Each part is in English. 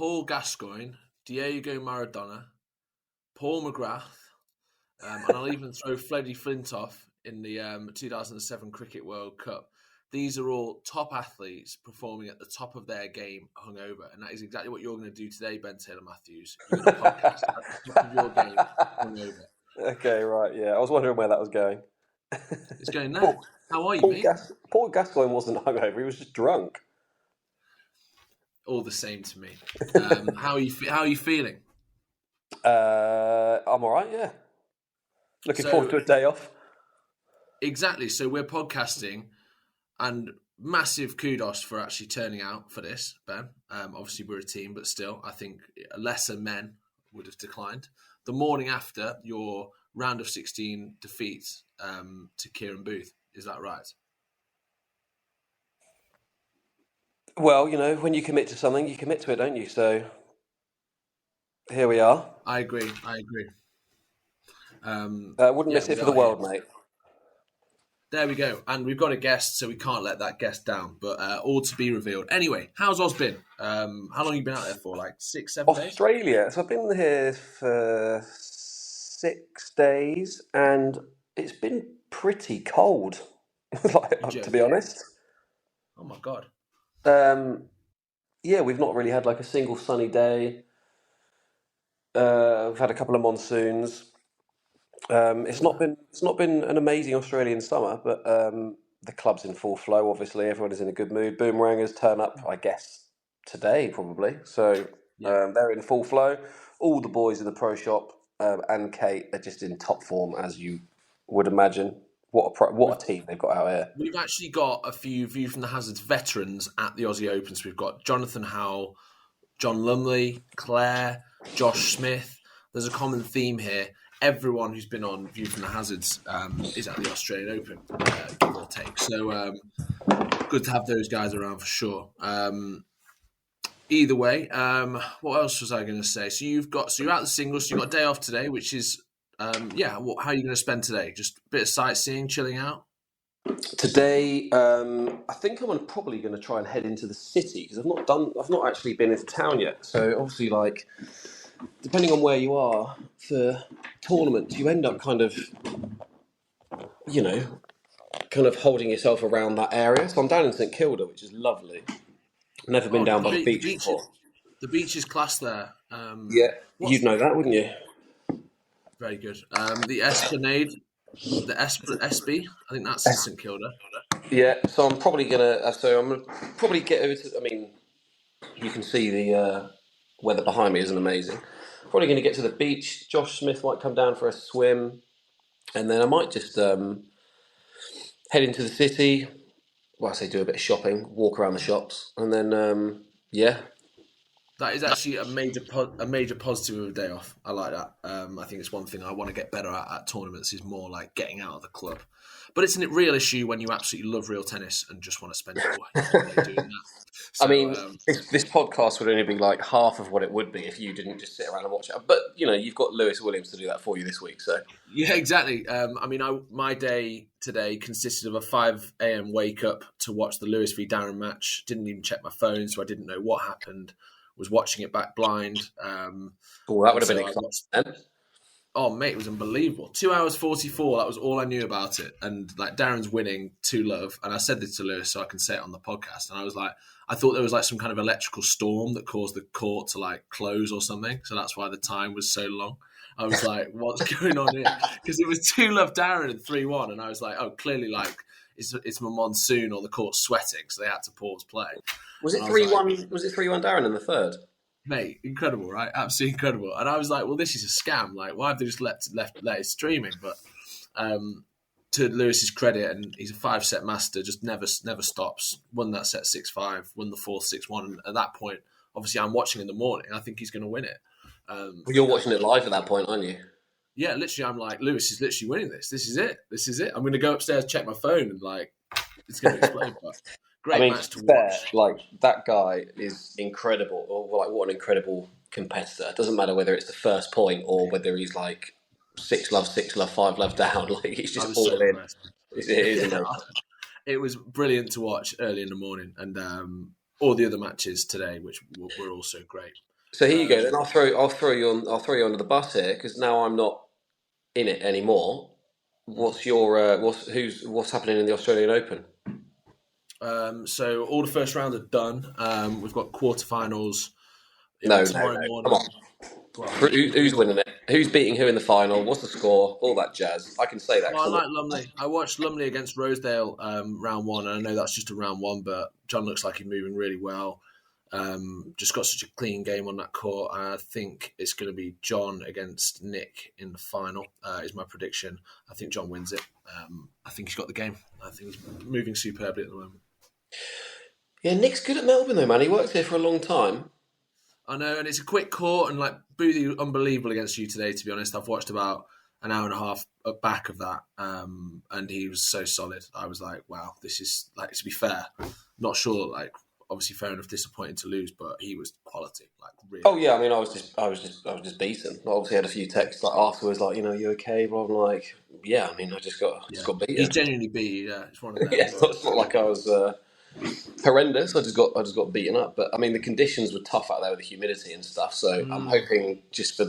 Paul Gascoigne, Diego Maradona, Paul McGrath, and I'll even throw Freddie Flintoff in the 2007 Cricket World Cup. These are all top athletes performing at the top of their game hungover. And that is exactly what you're going to do today, Ben Taylor Matthews. You're going to podcast at the top of your game hungover. Okay, right, yeah. I was wondering where that was going. It's going there. How are you, mate? Paul Gascoigne wasn't hungover. He was just drunk. All the same to me. How are you feeling? I'm all right, yeah. Looking forward to a day off. Exactly. So we're podcasting, and massive kudos for actually turning out for this, Ben. Obviously, we're a team, but still, I think lesser men would have declined. The morning after your round of 16 defeat to Kieran Booth. Is that right? Well, when you commit to something, you commit to it, don't you? So here we are. I agree. Wouldn't miss it for the world, mate. There we go. And we've got a guest, so we can't let that guest down. But all to be revealed. Anyway, how's Oz been? How long have you been out there for? Like 6-7 days? Australia. So I've been here for 6 days, and it's been pretty cold, to be honest. Oh, my God. Yeah, we've not really had like a single sunny day. We've had a couple of monsoons. It's not been an amazing Australian summer, but the club's in full flow. Obviously, everyone is in a good mood. Boomerangers turn up, I guess, today probably. So they're in full flow. All the boys in the pro shop and Kate are just in top form, as you would imagine. What a team they've got out here. We've actually got a few View from the Hazards veterans at the Aussie Open. So we've got Jonathan Howell, John Lumley, Claire, Josh Smith. There's a common theme here. Everyone who's been on View from the Hazards is at the Australian Open, give or take. So good to have those guys around for sure. Either way, what else was I going to say? So you're out the singles. So you've got a day off today, which is how are you going to spend today? Just a bit of sightseeing, chilling out. Today, I think I'm probably going to try and head into the city because I've not actually been into town yet. So obviously, like, depending on where you are for tournaments, you end up kind of holding yourself around that area. So I'm down in St Kilda, which is lovely. Never been down by the beach before. The beach is class there. You'd know that, wouldn't you? Very good. The Esplanade, the Espy, I think that's in St Kilda. Yeah, so I'm probably get over to. I mean, you can see the weather behind me isn't amazing. Probably going to get to the beach. Josh Smith might come down for a swim, and then I might just head into the city. Well, I say do a bit of shopping, walk around the shops, and then That is actually a major positive of a day off. I like that. I think it's one thing I want to get better at tournaments is more like getting out of the club. But it's a real issue when you absolutely love real tennis and just want to spend your day doing that. So, I mean, this podcast would only be like half of what it would be if you didn't just sit around and watch it. But, you've got Lewis Williams to do that for you this week. So yeah, exactly. My day today consisted of a 5 a.m. wake up to watch the Lewis v Darren match. Didn't even check my phone, so I didn't know what happened. Was watching it back blind. That would have been exciting. Oh, mate, it was unbelievable. 2 hours 44, that was all I knew about it. And, like, Darren's winning 2-love. And I said this to Lewis so I can say it on the podcast. And I was like, I thought there was, like, some kind of electrical storm that caused the court to, like, close or something. So that's why the time was so long. I was like, what's going on here? Because it was 2-love Darren and 3-1. And I was like, oh, clearly, like, it's my monsoon or the court's sweating. So they had to pause play. Was it 3-1? Was it 3-1 Darren in the third? Mate, incredible, right? Absolutely incredible. And I was like, well, this is a scam. Like, why have they just let it streaming? But to Lewis's credit, and he's a 5-set master, just never stops. Won that set 6-5, won the fourth 6-1. And at that point, obviously, I'm watching in the morning. I think he's going to win it. You're watching it live at that point, aren't you? Yeah, literally, I'm like, Lewis is literally winning this. This is it. I'm going to go upstairs, check my phone, and like, it's going to explode. But great match to watch. Like, that guy is incredible. Or like, what an incredible competitor. It doesn't matter whether it's the first point or whether he's like 6-love, 5-love down. Like, he's just all in. It was brilliant to watch early in the morning, and all the other matches today, which were also great. So here you go. Then I'll throw you under the bus here because now I'm not in it anymore. What's your what's happening in the Australian Open? So all the first round are done. We've got quarterfinals No, tomorrow come morning. on. Who's winning it? Who's beating who in the final? What's the score? All that jazz. I can say that. Well, I like Lumley. I watched Lumley against Rosedale round one, and I know that's just a round one, but John looks like he's moving really well. Just got such a clean game on that court. I think it's going to be John against Nick in the final, is my prediction. I think John wins it. I think he's got the game. I think he's moving superbly at the moment. Yeah, Nick's good at Melbourne though, man. He worked here for a long time. I know, and it's a quick court, and like Boothie, unbelievable against you today. To be honest, I've watched about an hour and a half back of that, and he was so solid. I was like, wow, this is like, to be fair, not sure, like obviously fair enough, disappointing to lose, but he was quality, like really. Oh yeah, I mean, I was just beaten. I obviously had a few texts like afterwards, like you okay? But I'm like, yeah, I mean, I just got beaten. He's genuinely beat. Yeah, it's one of them. Yeah, it's not like I was horrendous. I just got beaten up. But I mean, the conditions were tough out there with the humidity and stuff. So I'm hoping just for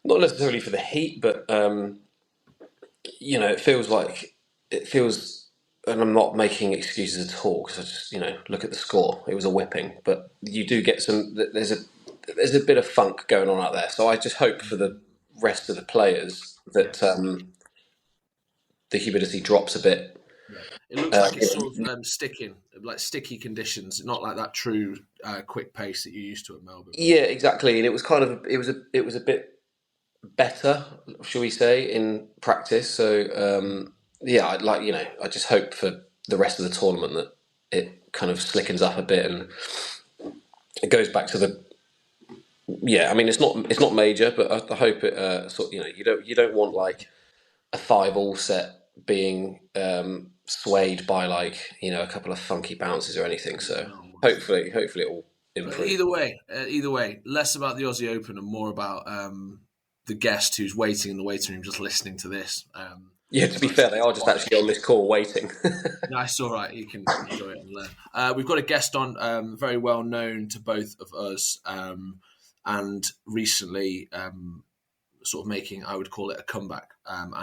not necessarily for the heat, but it feels, and I'm not making excuses at all because I just look at the score. It was a whipping, but you do get there's a bit of funk going on out there. So I just hope for the rest of the players that the humidity drops a bit. Yeah. It looks like it's sort of sticking, like sticky conditions, not like that true quick pace that you're used to at Melbourne. Yeah, exactly. And it was it was a bit better, shall we say, in practice. So yeah, I just hope for the rest of the tournament that it kind of slickens up a bit and it goes back to the. Yeah, I mean it's not major, but I hope it you don't want like a 5-all set being swayed by like a couple of funky bounces or anything. So hopefully it will improve. Either way, less about the Aussie Open and more about the guest who's waiting in the waiting room, just listening to this. Yeah, to be fair, they are just actually on this call waiting. No, it's all right. You can enjoy it and learn. We've got a guest on, very well known to both of us, and recently sort of making, I would call it, a comeback. And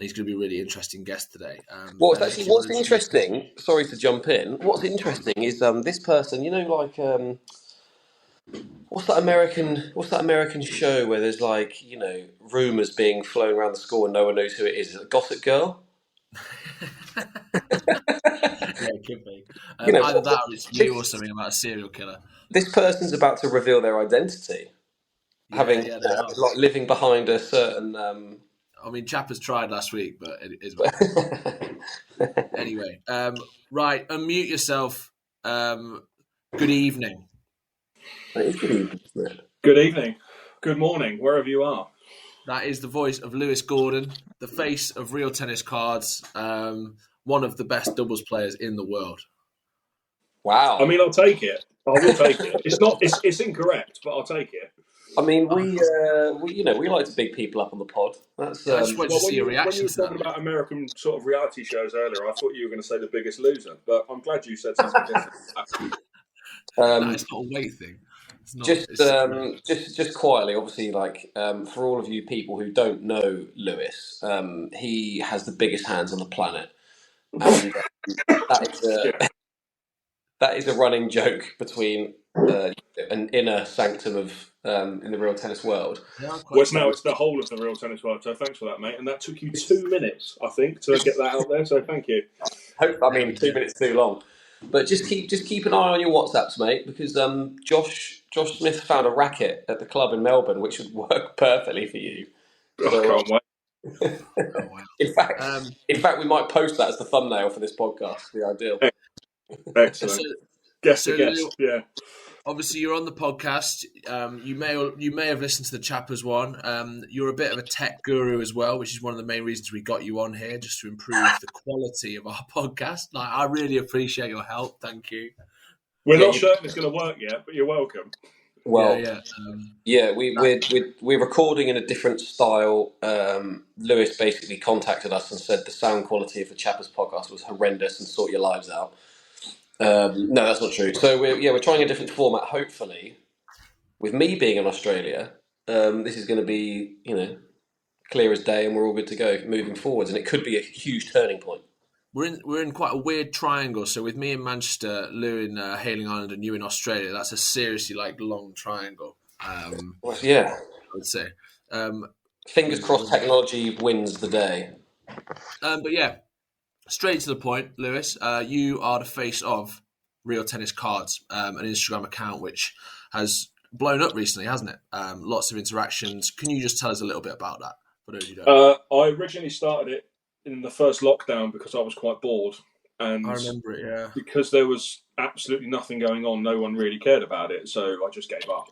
he's going to be a really interesting guest today. What's interesting? Sorry to jump in. What's interesting is this person. What's that American show where there's like rumors being flown around the school and no one knows who it is? Is it Gossip Girl? Yeah, it could be. Either that or it's you or something about a serial killer. This person's about to reveal their identity, like living behind a certain. I mean, Chappers tried last week, but it is. Anyway, right, unmute yourself. Good evening. It is good evening, isn't it? Good evening. Good morning, wherever you are. That is the voice of Lewis Gordon, the face of Real Tennis Cards, one of the best doubles players in the world. Wow. I mean, I'll take it. I will take it. It's incorrect, but I'll take it. I mean, we like to big people up on the pod. That's I just want to see your reaction to that. When you were talking about American sort of reality shows earlier, I thought you were going to say The Biggest Loser, but I'm glad you said something different. No, it's not a weight thing. Just quietly, obviously, like for all of you people who don't know Lewis, he has the biggest hands on the planet, and that is a running joke between an inner sanctum of in the real tennis world. Well, now it's the whole of the real tennis world. So thanks for that, mate. And that took you 2 minutes, I think, to get that out there. So thank you. 2 minutes too long. But just keep an eye on your WhatsApps, mate, because Josh Smith found a racket at the club in Melbourne, which would work perfectly for you. So, I can't wait. In fact, we might post that as the thumbnail for this podcast. The ideal. Excellent. Guess. Yeah. Obviously, you're on the podcast. You may have listened to the Chappers one. You're a bit of a tech guru as well, which is one of the main reasons we got you on here, just to improve the quality of our podcast. Like, I really appreciate your help. Thank you. We're not certain it's going to work yet, but you're welcome. Well, we're recording in a different style. Lewis basically contacted us and said the sound quality of the Chappers podcast was horrendous and sort your lives out. No, that's not true. So we're trying a different format. Hopefully, with me being in Australia, this is going to be clear as day, and we're all good to go moving forwards. And it could be a huge turning point. We're in quite a weird triangle. So with me in Manchester, Lou in Hailing Island, and you in Australia, that's a seriously long triangle. Yeah. I would say. Fingers crossed, technology wins the day. But yeah, straight to the point, Lewis. You are the face of Real Tennis Cards, an Instagram account which has blown up recently, hasn't it? Lots of interactions. Can you just tell us a little bit about that for those who don't? I originally started it in the first lockdown because I was quite bored, and I remember it. Yeah, because there was absolutely nothing going on, no one really cared about it, so I just gave up.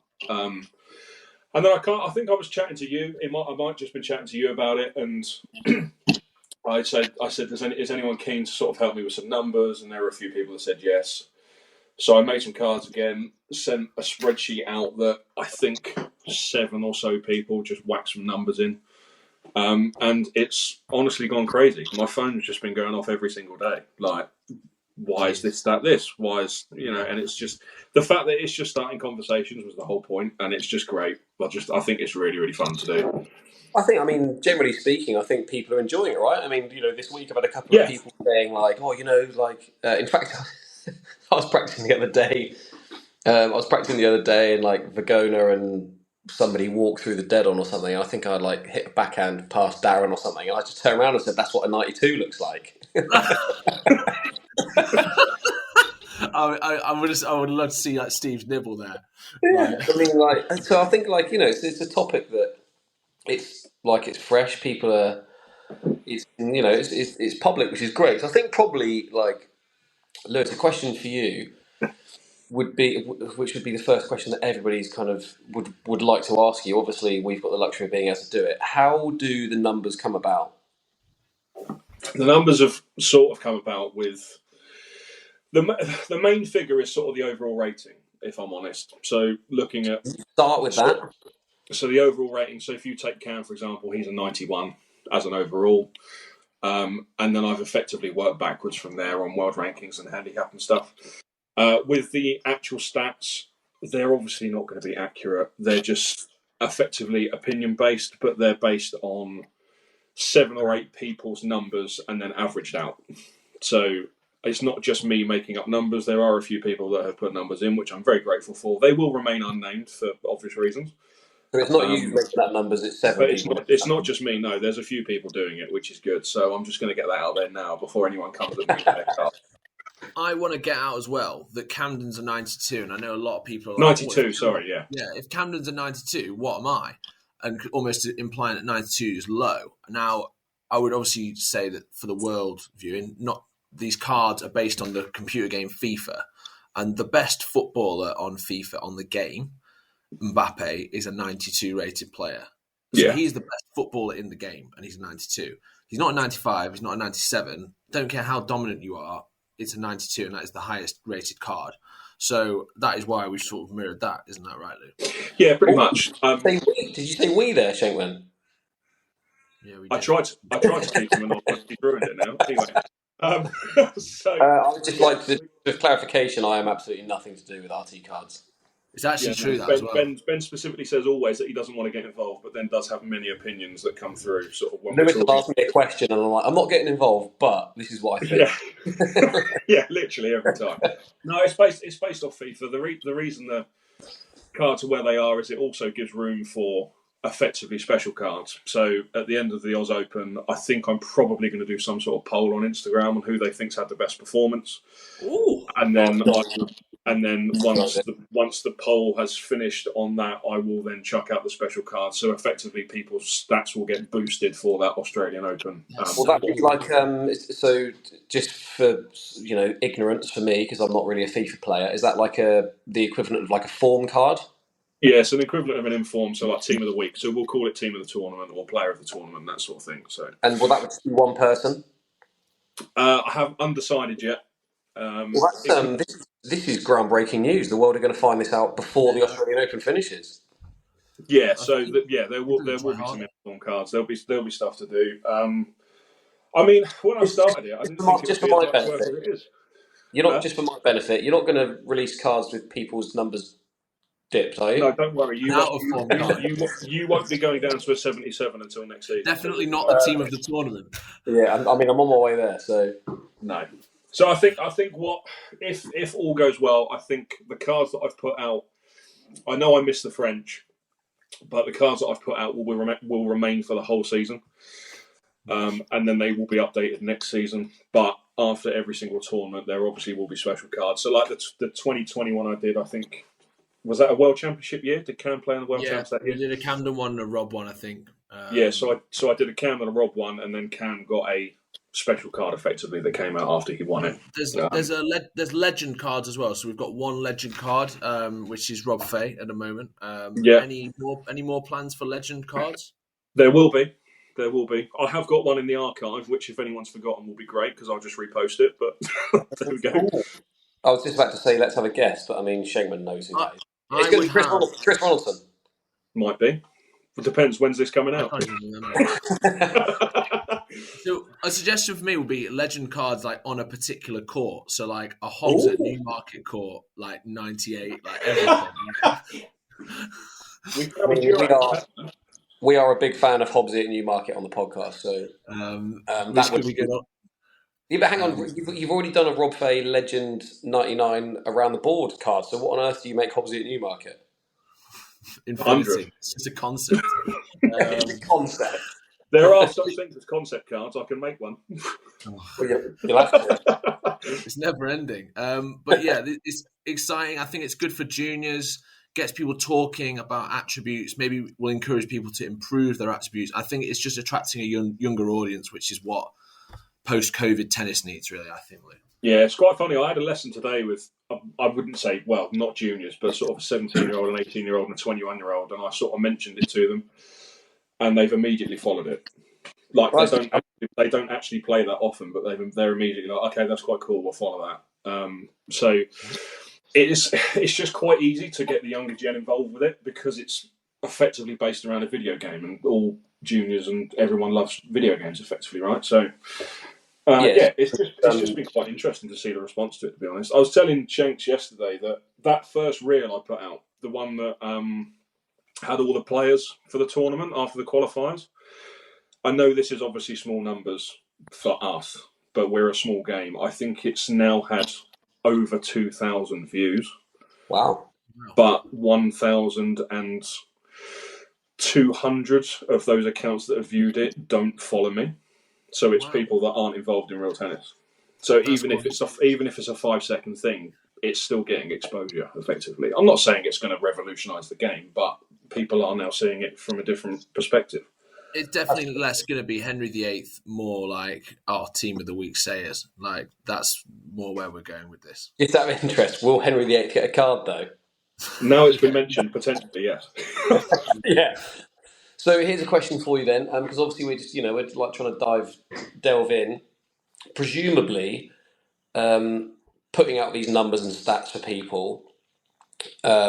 And then I think I was chatting to you. I might just been chatting to you about it, and I said, is anyone keen to sort of help me with some numbers? And there were a few people that said yes. So I made some cards again, sent a spreadsheet out that I think 7 or so people just whacked some numbers in. And it's honestly gone crazy. My phone's just been going off every single day. Like, why is this, that, this? Why is, and it's just, the fact that it's just starting conversations was the whole point, and it's just great. I think it's really, really fun to do. I mean, generally speaking, I think people are enjoying it, right? I mean, this week I've had a couple of people saying like, in fact, I was practicing the other day. And like Vagona and somebody walked through the dead on or something. And I think I'd like hit a backhand past Darren or something. And I just turned around and said, "That's what a 92 looks like." I would love to see like Steve's nibble there. Yeah, I mean, so I think it's a topic that it's fresh. People are, it's public, which is great. So I think probably Lewis, a question for you which would be the first question that everybody's kind of would like to ask you. Obviously, we've got the luxury of being able to do it. How do the numbers come about? The numbers have sort of come about with the main figure is sort of the overall rating, if I'm honest. So looking at start with that. So the overall rating. So if you take Cam, for example, he's a 91 as an overall. And then I've effectively worked backwards from there on world rankings and handicap and stuff. With the actual stats, they're obviously not going to be accurate. They're just effectively opinion-based, but they're based on 7 or 8 people's numbers and then averaged out. So it's not just me making up numbers. There are a few people that have put numbers in, which I'm very grateful for. They will remain unnamed for obvious reasons. So it's not you making up numbers, it's 7 people. It's not just me, no. There's a few people doing it, which is good. So I'm just going to get that out there now before anyone comes at me. I want to get out as well that Camden's a 92, and I know a lot of people are 92, sorry, yeah. Yeah, if Camden's a 92, what am I? And almost implying that 92 is low. Now, I would obviously say that for the world viewing, not these cards are based on the computer game FIFA, and the best footballer on FIFA on the game, Mbappe, is a 92 rated player. So he's the best footballer in the game, and he's a 92. He's not a 95, he's not a 97. Don't care how dominant you are, it's a 92, and that is the highest rated card. So that is why we sort of mirrored that, isn't that right, Lou? Yeah, pretty much. Did you say we there, Shankman? Yeah, we did. I tried to keep them anonymous. He ruined it now. Anyway. I would just like to, for clarification, I am absolutely nothing to do with RT cards. It's actually true that as well. Ben specifically says always that he doesn't want to get involved, but then does have many opinions that come through. Sort of when Lewis will ask me a question, and I'm like, I'm not getting involved, but this is what I think. Yeah, literally every time. No, it's based off FIFA. The reason the cards are where they are is it also gives room for effectively special cards. So at the end of the Oz Open, I think I'm probably going to do some sort of poll on Instagram on who they think's had the best performance. Ooh. And then once the poll has finished on that, I will then chuck out the special cards. So effectively, people's stats will get boosted for that Australian Open. Will that be like so? Just for ignorance for me, because I'm not really a FIFA player, is that like the equivalent of like a form card? Yeah, it's an equivalent of an inform, so like team of the week. So we'll call it team of the tournament or player of the tournament, that sort of thing. So, and will that be one person? I haven't undecided yet. Well, this is groundbreaking news. The world are going to find this out before the Australian Open finishes. Yeah, so there will be some inform cards. There'll be stuff to do. I mean, when I started it, I didn't think it would be as much work as it is. You're not, just for my benefit, you're not going to release cards with people's numbers dipped, are you? No, don't worry. You Out of form card. you won't be going down to a 77 until next season. Definitely not the team of the tournament. Yeah, I mean, I'm on my way there, so... No. So I think what if all goes well, I think the cards that I've put out, I know I missed the French, but the cards that I've put out will remain for the whole season, and then they will be updated next season. But after every single tournament, there obviously will be special cards. So like the 2021 I did, I think, was that a World Championship year? Did Cam play in the World Champs that year? We did a Camden one and a Rob one, I think. So I did a Cam and a Rob one, and then Cam got a special card effectively that came out after he won it. There's legend cards as well. So we've got one legend card, which is Rob Fay at the moment. Any more plans for legend cards? There will be. I have got one in the archive, which if anyone's forgotten will be great because I'll just repost it. But there we go. I was just about to say let's have a guess, but I mean Shengman knows who that is. It's going to be Chris Ronaldson. Might be. It depends when's this coming out. So a suggestion for me would be legend cards like on a particular court. So like a Hobbs at Newmarket court, like 98, like everything. We are a big fan of Hobbs at Newmarket on the podcast, so that would be good. Yeah, but hang on, you've already done a Rob Fay Legend 99 around the board card. So what on earth do you make Hobbs at Newmarket? Infinity. It's just a concept. It's a concept. There are such things as concept cards. I can make one. You'll have to. It's never ending. But yeah, it's exciting. I think it's good for juniors. Gets people talking about attributes. Maybe will encourage people to improve their attributes. I think it's just attracting a younger audience, which is what post-COVID tennis needs, really, I think. Yeah, it's quite funny. I had a lesson today with, I wouldn't say, well, not juniors, but sort of a 17-year-old, an 18-year-old and a 21-year-old, and I sort of mentioned it to them, and they've immediately followed it. Like, they don't actually play that often, but they're immediately like, okay, that's quite cool, we'll follow that. So it's just quite easy to get the younger gen involved with it because it's effectively based around a video game, and all juniors and everyone loves video games effectively, right? So... it's just been quite interesting to see the response to it, to be honest. I was telling Shanks yesterday that first reel I put out, the one that had all the players for the tournament after the qualifiers, I know this is obviously small numbers for us, but we're a small game. I think it's now had over 2,000 views. Wow. But 1,200 of those accounts that have viewed it don't follow me. So it's people that aren't involved in real tennis. So even if it's a 5-second thing, it's still getting exposure effectively. I'm not saying it's going to revolutionise the game, but people are now seeing it from a different perspective. It's definitely less going to be Henry VIII, more like our team of the week sayers. Like that's more where we're going with this. Is that of interest? Will Henry VIII get a card though? Now it's been mentioned, potentially, yes. Yeah. So here's a question for you then, because obviously we're like trying to delve in. Presumably, putting out these numbers and stats for people, I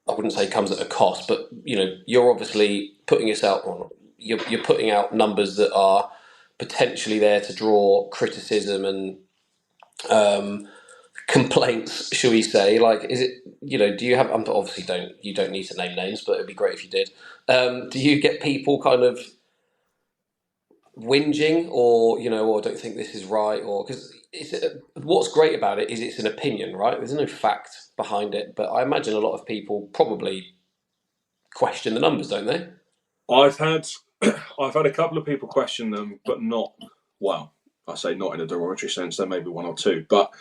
wouldn't say comes at a cost, but you're obviously putting yourself on. You're putting out numbers that are potentially there to draw criticism and complaints, shall we say? Like, is it? Do you have? Obviously, you don't need to name names, but it'd be great if you did. Do you get people kind of whinging, or or don't think this is right, or because what's great about it is it's an opinion, right? There's no fact behind it, but I imagine a lot of people probably question the numbers, don't they? I've had a couple of people question them, but not well. I say not in a derogatory sense. There may be one or two, but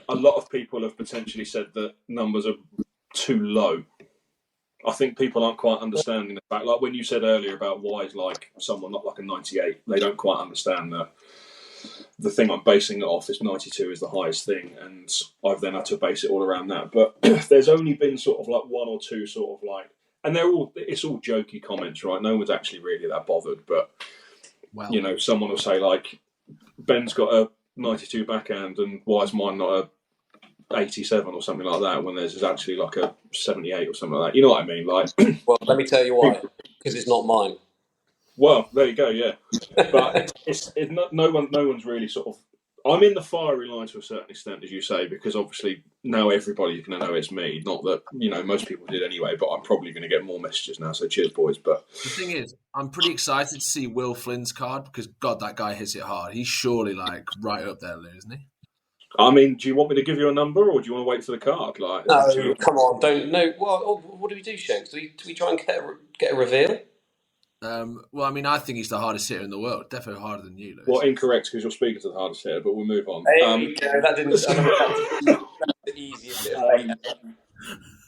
a lot of people have potentially said that numbers are too low. I think people aren't quite understanding the fact. Like when you said earlier about why is like someone not like a 98, they don't quite understand the thing I'm basing it off is 92 is the highest thing, and I've then had to base it all around that. But there's only been sort of like one or two sort of like, and it's all jokey comments, right? No one's actually really that bothered, but someone will say like, Ben's got a 92 backhand, and why is mine not a 87 or something like that when there's actually like a 78 or something like that? You know what I mean? Like, well, let me tell you why. Because it's not mine. Well, there you go. Yeah, but no one's really sort of I'm in the firing line to a certain extent, as you say, because obviously now everybody's going to know it's me. Not that, most people did anyway, but I'm probably going to get more messages now. So cheers, boys. But the thing is, I'm pretty excited to see Will Flynn's card because, God, that guy hits it hard. He's surely right up there, Lou, isn't he? I mean, do you want me to give you a number, or do you want to wait for the card? No, come on, don't. No, what do we do, Shanks? Do we try and get a reveal? Well, I mean, I think he's the hardest hitter in the world. Definitely harder than you, Lewis. Well, incorrect, because you're speaking to the hardest hitter, but we'll move on. That didn't. That's the easiest bit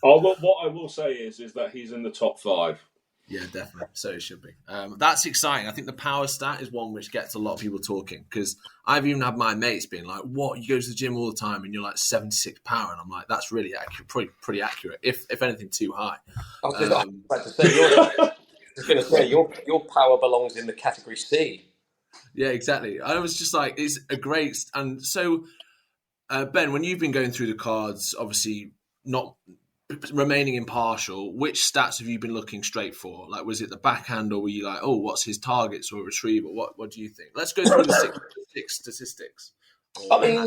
of what I will say is that he's in the top 5. Yeah, definitely. So it should be. That's exciting. I think the power stat is one which gets a lot of people talking because I've even had my mates being like, "What? You go to the gym all the time and you're like 76 power?" And I'm like, "That's really accurate, pretty accurate. If anything, too high." I was about to say, your power belongs in the category C. Yeah, exactly. I was just like, it's a great. And so, Ben, when you've been going through the cards, obviously not remaining impartial, which stats have you been looking straight for? Like, was it the backhand, or were you like, oh, what's his targets or retrieval? What do you think? Let's go through the six statistics. I mean,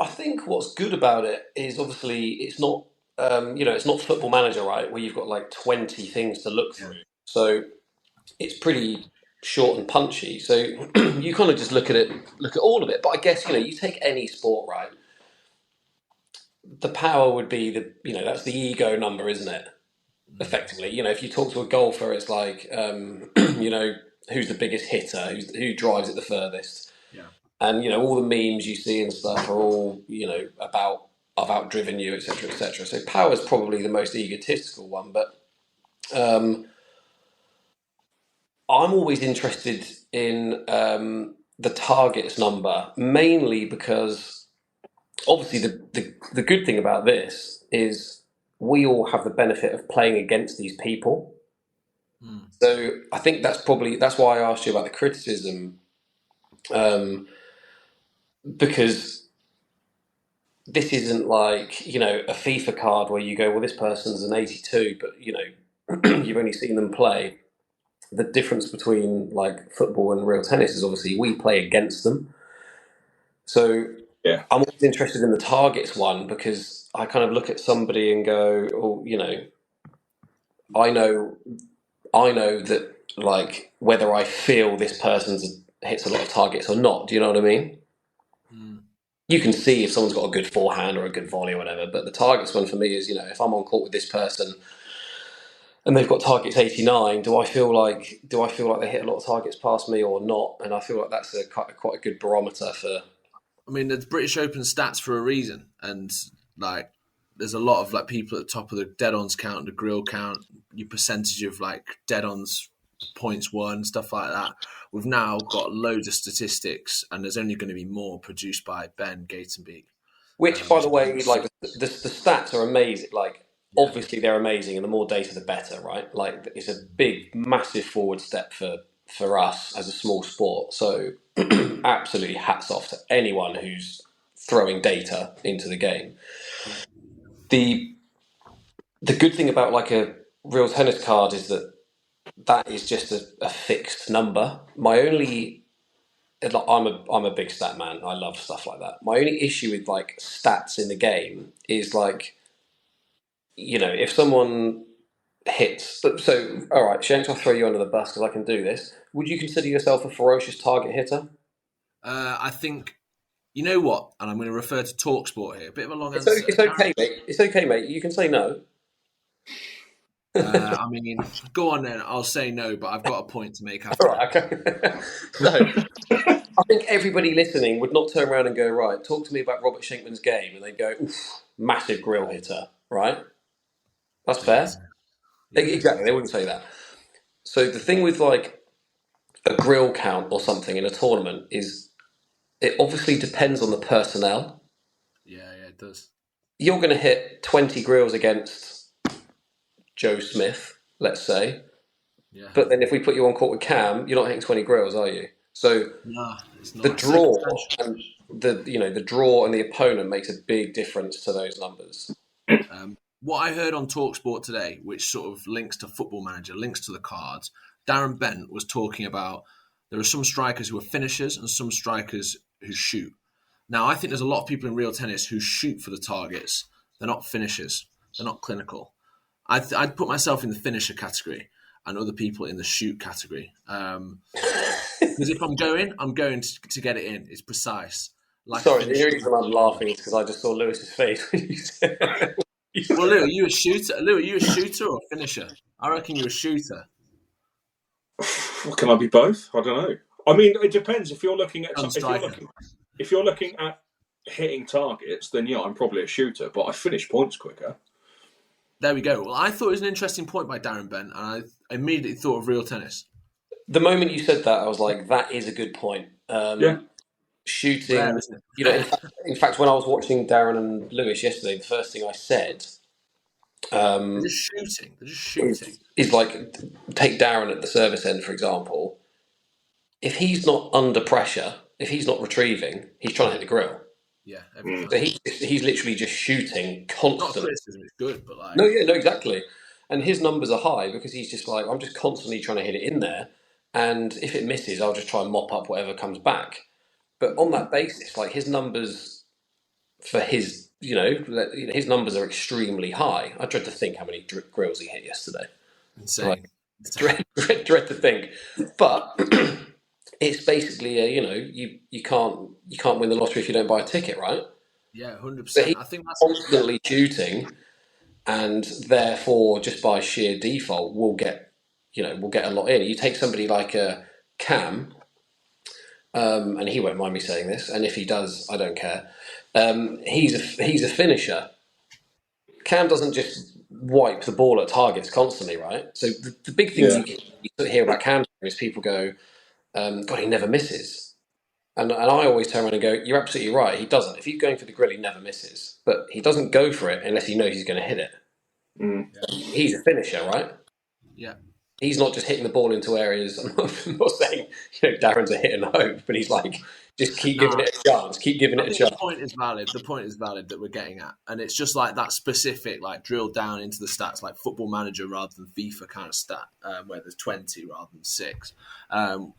I think what's good about it is obviously it's not, it's not Football Manager, right? Where you've got like 20 things to look through. So it's pretty short and punchy. So you kind of just look at all of it. But I guess, you take any sport, right? The power would be that's the ego number, isn't it? Effectively, if you talk to a golfer, it's like, who's the biggest hitter, who drives it the furthest. Yeah. And, all the memes you see and stuff are all, about I've outdriven you, etc., etc. So power is probably the most egotistical one. But I'm always interested in the targets number, mainly because obviously the good thing about this is we all have the benefit of playing against these people. So I think that's why I asked you about the criticism, because this isn't like, a FIFA card where you go, well, this person's an 82, but you've only seen them play. The difference between like football and real tennis is obviously we play against them. So yeah, I'm always interested in the targets one because I kind of look at somebody and go, oh, I know that like whether I feel this person hits a lot of targets or not. Do you know what I mean? You can see if someone's got a good forehand or a good volley or whatever, but the targets one for me is, if I'm on court with this person and they've got targets 89, do I feel like they hit a lot of targets past me or not? And I feel like that's quite a good barometer for. I mean, the British Open stats for a reason, and like, there's a lot of like people at the top of the dead-ons count, the grill count, your percentage of like dead-ons points won, stuff like that. We've now got loads of statistics, and there's only going to be more produced by Ben Gatenbeek. Which, by the way, like the stats are amazing. Like, obviously they're amazing, and the more data, the better, right? Like, it's a big, massive forward step for us as a small sport. So, absolutely hats off to anyone who's throwing data into the game. The good thing about like a real tennis card is that is just a fixed number. My only, I'm a big stat man. I love stuff like that. My only issue with like stats in the game is like, if someone hits. So, all right, Shanks, I'll throw you under the bus because I can do this. Would you consider yourself a ferocious target hitter? I think, you know what, and I'm going to refer to TalkSport here. A bit of a long answer. It's okay, mate. It's okay, mate. You can say no. I mean, go on then. I'll say no, but I've got a point to make after. All right, okay. So, I think everybody listening would not turn around and go, right, talk to me about Robert Schenkman's game, and they'd go, oof, massive grill hitter, right? That's fair. Yeah. Exactly, they wouldn't say that. So the thing with like a grill count or something in a tournament is it obviously depends on the personnel. Yeah, it does. You're going to hit 20 grills against Joe Smith, let's say. Yeah. But then if we put you on court with Cam, you're not hitting 20 grills, are you? So it's not. The draw and the draw and the opponent makes a big difference to those numbers. What I heard on TalkSport today, which sort of links to Football Manager, links to the cards, Darren Bent was talking about there are some strikers who are finishers and some strikers who shoot. Now, I think there's a lot of people in real tennis who shoot for the targets. They're not finishers. They're not clinical. I'd put myself in the finisher category and other people in the shoot category. Because if I'm going to get it in. It's precise. Like Sorry, the reason I'm laughing is because I just saw Lewis's face when you said. Well, Lou, are you a shooter? Lou, are you a shooter or a finisher? I reckon you're a shooter. What, can I be both? I don't know. I mean, it depends. If you're looking at if you're looking at hitting targets, then yeah, I'm probably a shooter. But I finish points quicker. There we go. Well, I thought it was an interesting point by Darren Bent, and I immediately thought of real tennis. The moment you said that, I was like, "That is a good point." Yeah. Shooting. Rare, isn't it? You know, in fact, when I was watching Darren and Lewis yesterday, the first thing I said They're just shooting. They're just shooting. is like, take Darren at the service end, for example. If he's not under pressure, if he's not retrieving, he's trying to hit the grill. Yeah, every So he's literally just shooting not constantly. criticism. It's good, but like No, exactly. And his numbers are high because he's just like, I'm just constantly trying to hit it in there, and if it misses, I'll just try and mop up whatever comes back. But on that basis, like his numbers for his, his numbers are extremely high. I dread to think how many grills he hit yesterday. insane. Like, dread to think. But it's basically you can't win the lottery if you don't buy a ticket, right? Yeah, 100%. So he's I think that's constantly shooting, and therefore, just by sheer default, we'll get a lot in. You take somebody like a Cam. And he won't mind me saying this, and if he does, I don't care. He's a finisher. Cam doesn't just wipe the ball at targets constantly, right? So the big thing you hear about Cam is people go, God, he never misses. And I always turn around and go, you're absolutely right, he doesn't. If he's going for the grill, he never misses. But he doesnn't go for it unless he knows he's going to hit it. He's a finisher, right? Yeah. He's not just hitting the ball into areas. I'm not saying Darren's a hit and hope, but he's like, just keep giving it a chance. Keep giving it a chance. The point is valid. The point is valid that we're getting at, and it's just like that specific, like drilled down into the stats, like Football Manager rather than FIFA kind of stat, where there's 20 rather than 6.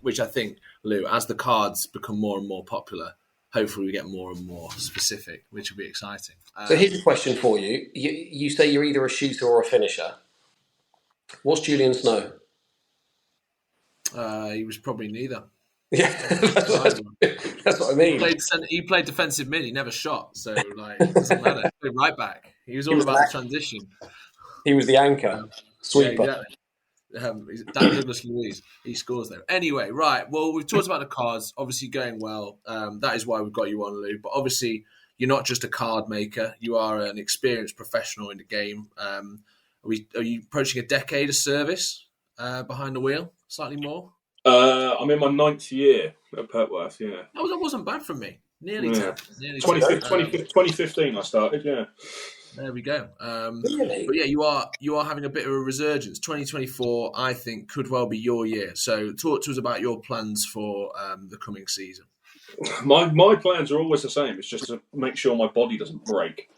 Which I think, Lou, as the cards become more and more popular, hopefully we get more and more specific, which will be exciting. So here's a question for you. You say you're either a shooter or a finisher. What's Julian Snow? He was probably neither. Yeah, that's what I mean. He played defensive mid. He never shot, so like it doesn't matter. He played right back. He was all about the transition. He was the anchor, sweeper. Yeah, exactly. Dan Douglas Luiz, he scores there. Anyway, right. Well, we've talked about the cards. Obviously, going well. That is why we've got you on, Lou. But obviously, you're not just a card maker. You are an experienced professional in the game. Are you approaching a decade of service behind the wheel? Slightly more? I'm in my 9th year at Petworth, yeah. That wasn't bad for me. Nearly 10. 2015 I started, yeah. There we go. Really? But yeah, you are having a bit of a resurgence. 2024, I think, could well be your year. So talk to us about your plans for the coming season. My plans are always the same. It's just to make sure my body doesn't break,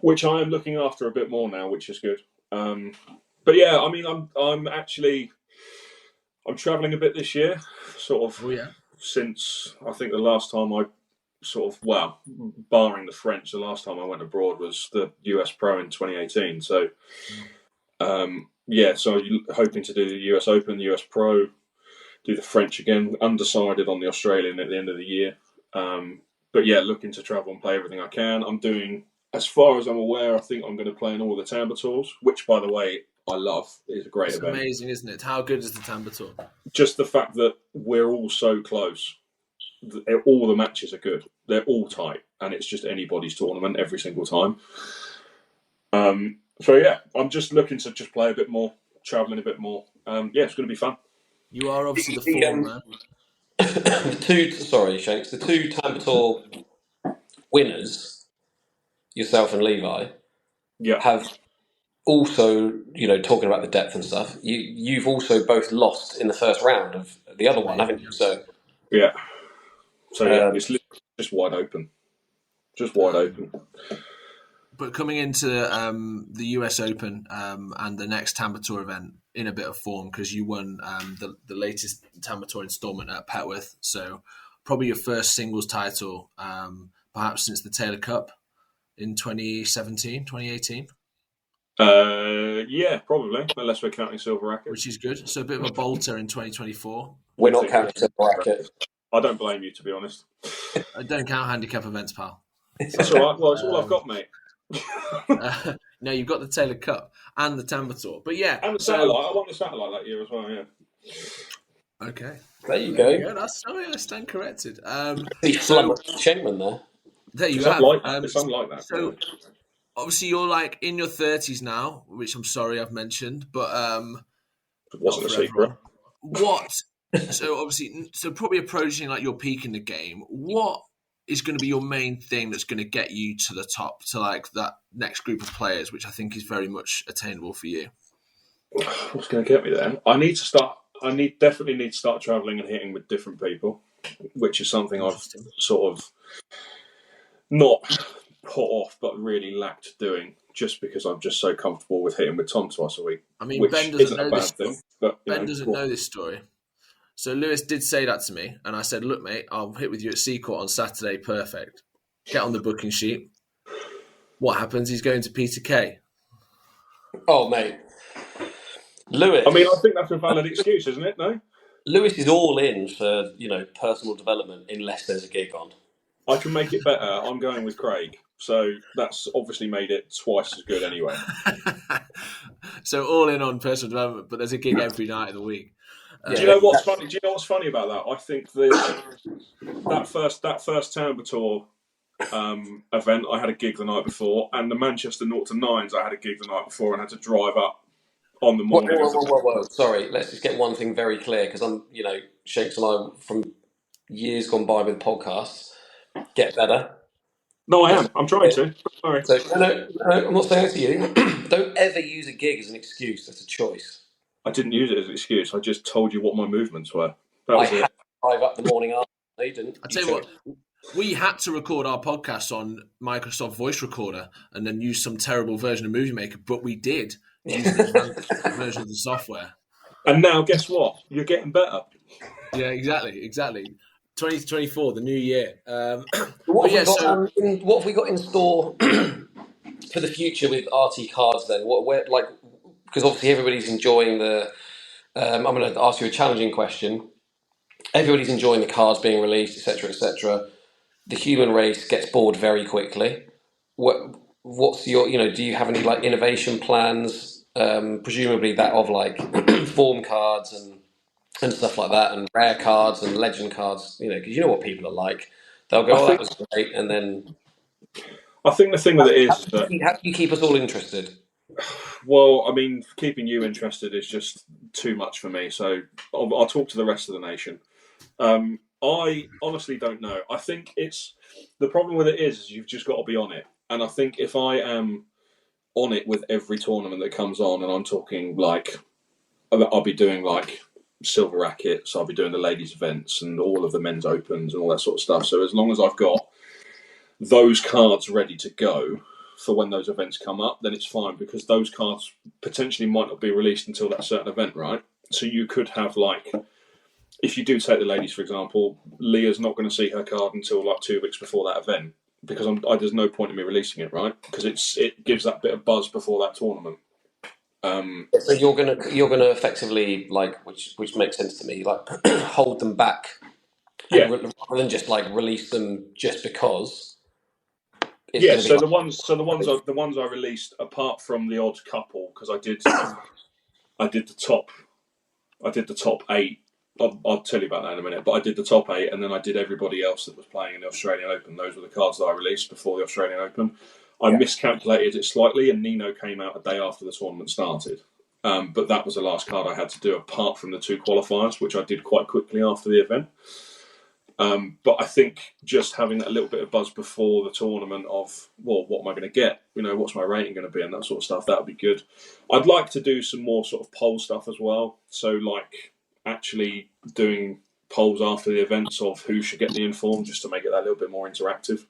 which I am looking after a bit more now, which is good. But yeah, I mean, I'm travelling a bit this year, sort of. Oh yeah. Since I think the last time I barring the French, the last time I went abroad was the US Pro in 2018. So, so hoping to do the US Open, the US Pro, do the French again. Undecided on the Australian at the end of the year. But yeah, looking to travel and play everything I can. I'm doing, as far as I'm aware, I think I'm going to play in all the Tamba Tours, which, by the way, I love. It's a great event. Amazing, isn't it? How good is the Tamba Tour? Just the fact that we're all so close. All the matches are good. They're all tight, and it's just anybody's tournament every single time. So yeah, I'm just looking to just play a bit more, travelling a bit more. It's going to be fun. You are obviously the form man. Shanks. The 2 Tamba Tour winners, yourself and Levi, have also, talking about the depth and stuff, you've also both lost in the first round of the other one, haven't you? So yeah. So yeah, it's just wide open. Just wide open. But coming into the US Open and the next Tamba Tour event in a bit of form, because you won the latest Tamba Tour installment at Petworth. So probably your first singles title, perhaps since the Taylor Cup in 2017, 2018. Yeah, probably, unless we're counting silver racket, which is good. So a bit of a bolter in 2024. We're not counting silver racket. I don't blame you, to be honest. I don't count handicap events, pal. That's all right. Well, it's all I've got, mate. No, you've got the Taylor Cup and the Tampa Tour, but yeah, and the satellite. I won the satellite that year as well. Yeah. Okay, there you go. Yeah, that's sorry, I stand corrected. Shankman there. There you It's have. unlike that. It's unlike that. So obviously you're like in your 30s now, which I'm sorry I've mentioned, but it wasn't a secret. What? So obviously, probably approaching like your peak in the game. What is going to be your main thing that's going to get you to the top, to like that next group of players, which I think is very much attainable for you? What's going to get me there? I definitely need to start travelling and hitting with different people, which is something I've sort of not put off, but really lacked doing, just because I'm just so comfortable with hitting with Tom twice a week. I mean, which Ben doesn't isn't a bad thing. But Ben doesn't know this story. So Lewis did say that to me, and I said, "Look, mate, I'll hit with you at Seacourt on Saturday. Perfect. Get on the booking sheet." What happens? He's going to Peter Kay. Oh, mate. Lewis. I mean, I think that's a valid excuse, isn't it? No. Lewis is all in for personal development unless there's a gig on. I can make it better. I'm going with Craig, so that's obviously made it twice as good anyway. So all in on personal development, but there's a gig every night of the week. Do you know what's funny? Do you know what's funny about that? I think that first Tampa Tour event, I had a gig the night before, and the Manchester 0 to 9s, I had a gig the night before and had to drive up on the morning. Whoa. Sorry, let's just get one thing very clear, because Shakes and I, from years gone by with podcasts, get better. No, I am. I'm trying to. Sorry. So, no, I'm not saying it to you. Don't ever use a gig as an excuse. That's a choice. I didn't use it as an excuse. I just told you what my movements were. That was I had to drive up the morning after. No, you didn't. I tell you what, we had to record our podcast on Microsoft Voice Recorder and then use some terrible version of Movie Maker, but we did use the advanced version of the software. And now, guess what? You're getting better. Yeah, exactly. 2024, the new year. What have we got in store for the future with RT cards then? Because obviously everybody's enjoying the... I'm going to ask you a challenging question. Everybody's enjoying the cards being released, etc., etc. The human race gets bored very quickly. What's your... do you have any innovation plans? Presumably that of form cards and stuff like that, and rare cards and legend cards, because you know what people are like. They'll go, that was great, and then... I think the thing with it is how do you keep us all interested? Well, I mean, keeping you interested is just too much for me, so I'll talk to the rest of the nation. I honestly don't know. I think the problem with it is you've just got to be on it, and I think if I am on it with every tournament that comes on, and I'm talking I'll be doing silver rackets, I'll be doing the ladies events and all of the men's opens and all that sort of stuff. So as long as I've got those cards ready to go for when those events come up, then it's fine, because those cards potentially might not be released until that certain event, right? So you could have if you do take the ladies, for example, Leah's not going to see her card until 2 weeks before that event, because there's no point in me releasing it, right? Because it gives that bit of buzz before that tournament. So you're gonna effectively which makes sense to me, hold them back, rather than just release them just because. Yeah. So the ones I released, apart from the odd couple, because I did the top 8. I'll tell you about that in a minute. But I did the top 8, and then I did everybody else that was playing in the Australian Open. Those were the cards that I released before the Australian Open. I miscalculated it slightly, and Nino came out a day after the tournament started. But that was the last card I had to do, apart from the 2 qualifiers, which I did quite quickly after the event. But I think just having a little bit of buzz before the tournament of, what am I going to get? What's my rating going to be, and that sort of stuff, that would be good. I'd like to do some more sort of poll stuff as well. So, actually doing polls after the events of who should get the Inform, just to make it that little bit more interactive.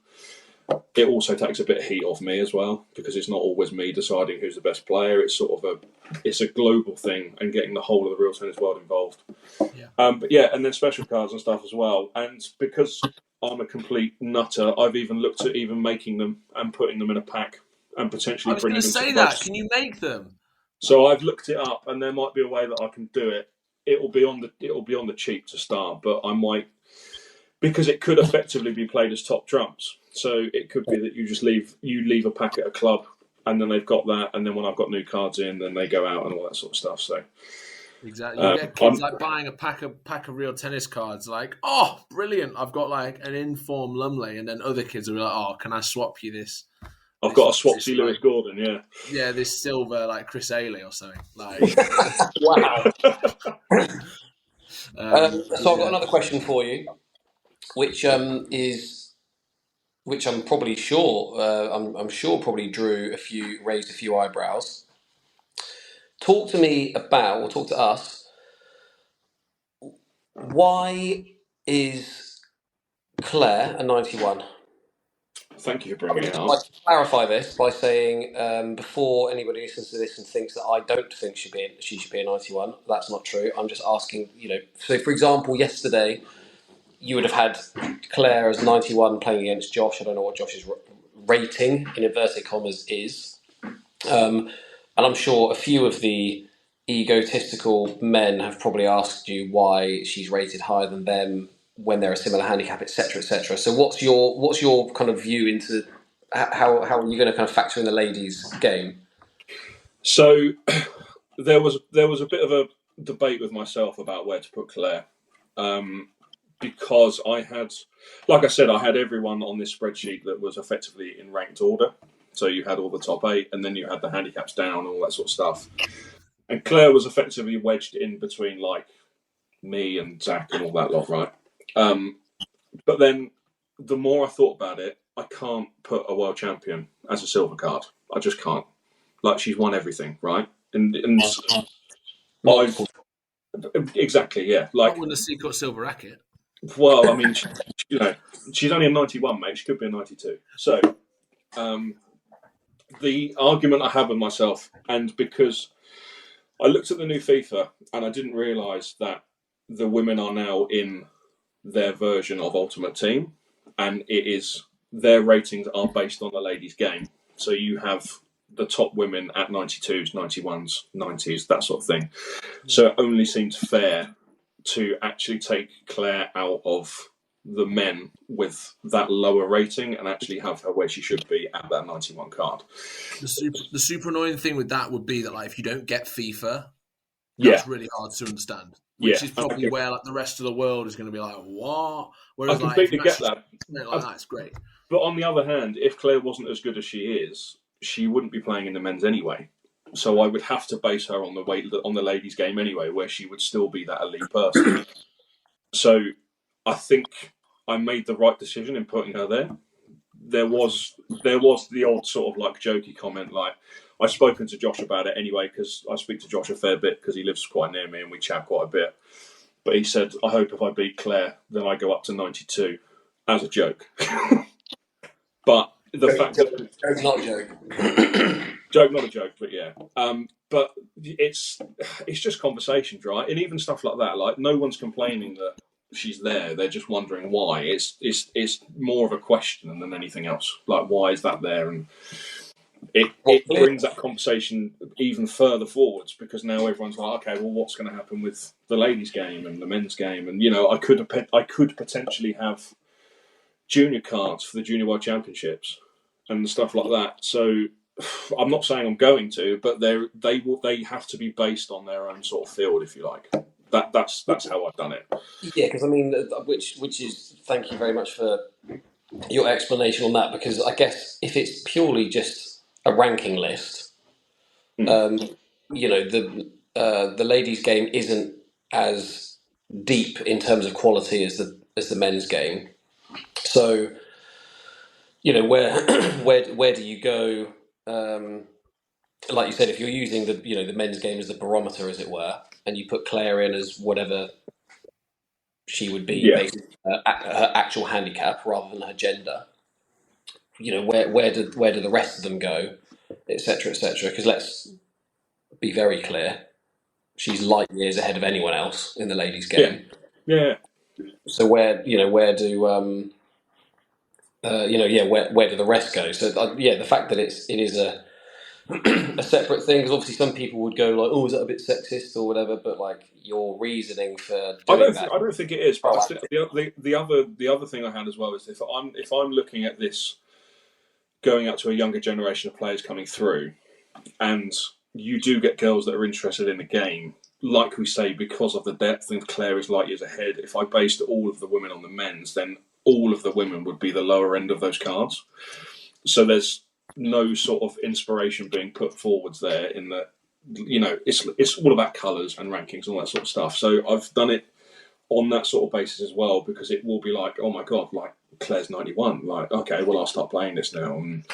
It also takes a bit of heat off me as well, because it's not always me deciding who's the best player. It's sort of it's a global thing, and getting the whole of the real tennis world involved. Yeah. But yeah, and then special cards and stuff as well. And because I'm a complete nutter, I've even looked at even making them and putting them in a pack and I potentially was going bringing to them to say that. press. Can you make them? So I've looked it up, and there might be a way that I can do it. It'll be on the cheap to start, but I might, because it could effectively be played as top trumps. So it could be that you leave a pack at a club, and then they've got that, and then when I've got new cards in, then they go out and all that sort of stuff. So Exactly. You get kids like buying a pack of real tennis cards, like, oh, brilliant! I've got like an informed Lumley, and then other kids will be like, oh, can I swap you this? I've got a Swapsy Lewis Gordon, yeah. Yeah, this silver like Chris Ailey or something. Like, Wow. So I've yeah. got another question for you, which I'm probably sure I'm sure probably raised a few eyebrows. Talk to us. Why is Claire a 91? Thank you for I would bringing it just up. like to clarify this by saying, before anybody listens to this and thinks that I don't think she should be a 91, that's not true. I'm just asking, so for example, yesterday you would have had Claire as 91 playing against Josh. I don't know what Josh's rating, in inverted commas, is. And I'm sure a few of the egotistical men have probably asked you why she's rated higher than them when they're a similar handicap, etc., etc. So what's your kind of view into how are you going to kind of factor in the ladies' game? So there was a bit of a debate with myself about where to put Claire, because I had everyone on this spreadsheet that was effectively in ranked order. So you had all the top 8, and then you had the handicaps down, and all that sort of stuff. And Claire was effectively wedged in between like me and Zach and all that lot, right? But then the more I thought about it, I can't put a world champion as a silver card. I just can't. Like, she's won everything, right? And exactly, yeah. Like, Not win the Seacourt silver racket. well, I mean, she's only a 91, mate. She could be a 92. So, the argument I have with myself, and because I looked at the new FIFA and I didn't realise that the women are now in their version of Ultimate Team, and their ratings are based on the ladies' game. So you have the top women at 92s, 91s, 90s, that sort of thing. So it only seems fair to actually take Claire out of the men with that lower rating and actually have her where she should be at that 91 card. The super annoying thing with that would be that, like, if you don't get FIFA, Yeah, that's really hard to understand. Which is probably where like the rest of the world is going to be like, what? Whereas, I completely like, get that. Like that, it's great. But on the other hand, if Claire wasn't as good as she is, she wouldn't be playing in the men's anyway. So I would have to base her on the ladies' game anyway, where she would still be that elite person. So I think I made the right decision in putting her there. There was the old sort of like jokey comment, like, I've spoken to Josh about it anyway, because I speak to Josh a fair bit because he lives quite near me and we chat quite a bit. But he said, I hope if I beat Claire, then I go up to 92, as a joke. But the fact that Joke's not a joke. Joke, not a joke, but yeah. But it's just conversations, right? And even stuff like that, like, no one's complaining that she's there. They're just wondering why. It's more of a question than anything else. Like, why is that there? And it brings that conversation even further forwards, because now everyone's like, okay, well, what's going to happen with the ladies' game and the men's game? And I could potentially have junior cards for the Junior World Championships and stuff like that. So I'm not saying I'm going to, but they have to be based on their own sort of field, if you like. That's how I've done it. Yeah, because I mean, which is, thank you very much for your explanation on that, because I guess if it's purely just a ranking list, the ladies' game isn't as deep in terms of quality as the men's game. So, where do you go? Like you said, if you're using the men's game as the barometer, as it were, and you put Claire in as whatever she would be based on her actual handicap rather than her gender, where do the rest of them go, etc., etc.? Because let's be very clear, she's light years ahead of anyone else in the ladies' game. Yeah. So where do where do the rest go? So the fact that it is a a separate thing, because obviously some people would go like, oh, is that a bit sexist or whatever? But like your reasoning for doing that, I don't think it is. But I think the other thing I had as well is if I'm looking at this going out to a younger generation of players coming through, and you do get girls that are interested in the game, like we say, because of the depth, and Claire is light years ahead. If I based all of the women on the men's, then all of the women would be the lower end of those cards. So there's no sort of inspiration being put forwards there in that, it's all about colours and rankings and all that sort of stuff. So I've done it on that sort of basis as well, because it will be like, oh my God, like Claire's 91. Like, okay, well, I'll start playing this now. And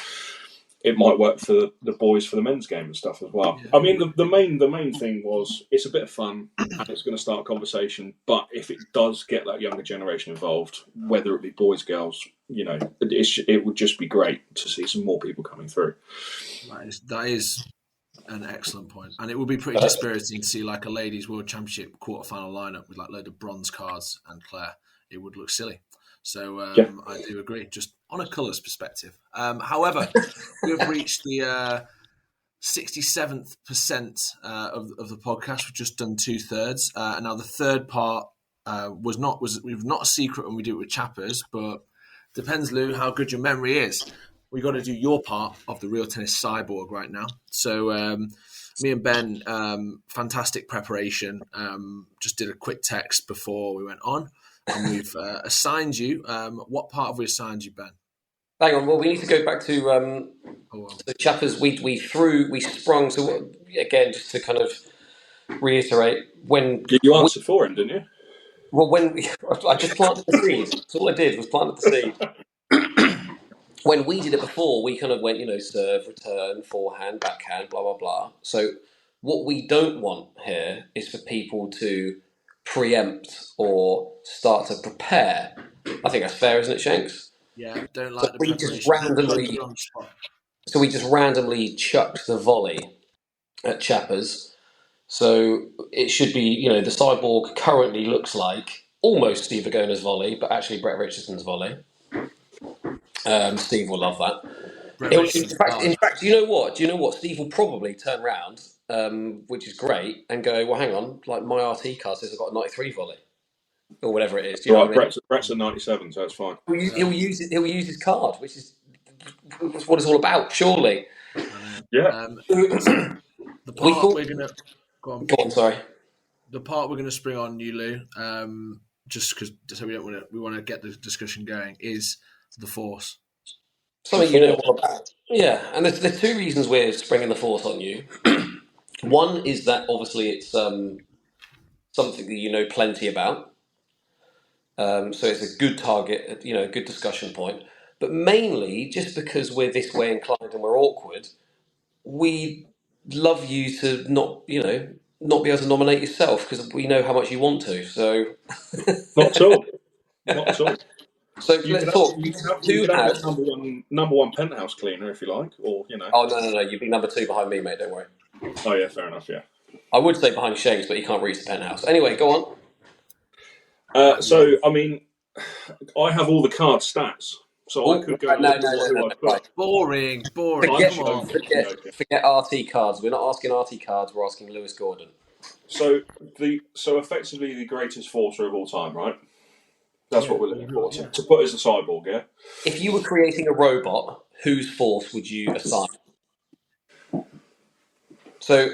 it might work for the boys for the men's game and stuff as well. Yeah. I mean, the main thing was it's a bit of fun and it's going to start a conversation. But if it does get that younger generation involved, whether it be boys, girls, it would just be great to see some more people coming through. That is an excellent point, and it would be pretty dispiriting to see like a ladies' World Championship quarterfinal lineup with like a load of bronze cards and Claire. It would look silly. So I do agree, just on a colours perspective. However, we've reached the 67th percent of the podcast. We've just done 2/3. And now the third part was not a secret when we do it with Chappers, but depends, Lou, how good your memory is. We got to do your part of the Real Tennis Cyborg right now. So me and Ben, fantastic preparation. Just did a quick text before we went on. And we've assigned you. What part have we assigned you, Ben? Hang on. Well, we need to go back to the Chappers. We sprung. So again, just to kind of reiterate, when you answered for him, didn't you? Well, I just planted the seed. That's all I did was planted the seed. When we did it before, we kind of went, serve, return, forehand, backhand, blah blah blah. So what we don't want here is for people to preempt or start to prepare. I think that's fair, isn't it, Shanks? Yeah, don't like so we just randomly chucked the volley at Chappers. So it should be, the Cyborg currently looks like almost Steve Agona's volley, but actually Brett Richardson's volley. Steve will love that. In fact, do you know what? Steve will probably turn around, which is great, and go, well, hang on, like my RT card says I've got a 93 volley. Or whatever it is. Do you know what I mean? Brett's a 97, so it's fine. He'll use his card, which is what it's all about, surely. Yeah. The part we're gonna go on. Sorry. The part we're gonna spring on you, Lou, just because we want to get the discussion going, is the force. Something you know all about. Yeah, and there's two reasons we're springing the force on you. One is that obviously it's something that you know plenty about. So it's a good target, a good discussion point. But mainly, just because we're this way inclined and we're awkward, we love you to not be able to nominate yourself because we know how much you want to. So not at all. Not at all. So let's talk. You can have number one penthouse cleaner if you like, or Oh no! You'd be number 2 behind me, mate. Don't worry. Oh yeah, fair enough. Yeah. I would say behind Shanks, but he can't reach the penthouse. Anyway, go on. So, I mean, I have all the card stats, so I could go. No. Boring. Forget RT cards. We're not asking RT cards. We're asking Lewis Gordon. So effectively the greatest forcer of all time, right? That's what we're looking for. To put as a cyborg, yeah. If you were creating a robot, whose force would you assign? So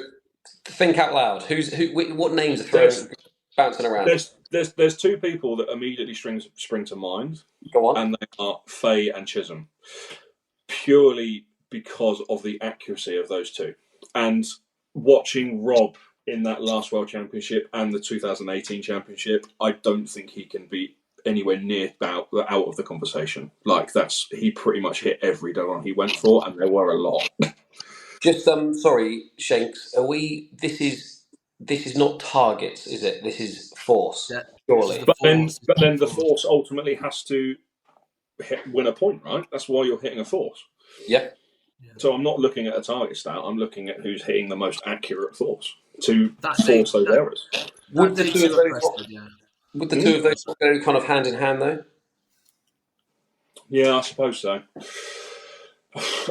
think out loud. What names are bouncing around? There's two people that immediately spring to mind. Go on. And they are Faye and Chisholm, purely because of the accuracy of those two. And watching Rob in that last World Championship and the 2018 Championship, I don't think he can be anywhere near out of the conversation. Like he pretty much hit every dollar he went for, and there were a lot. Just sorry, Shanks. This is not targets, is it? This is force, surely. But then the force ultimately has to win a point, right? That's why you're hitting a force. Yeah. So I'm not looking at a target stat. I'm looking at who's hitting the most accurate force. to That force those errors. Would That the day two of 2 those at Preston, yeah. would the two of those go kind of hand in hand though? Yeah, I suppose so.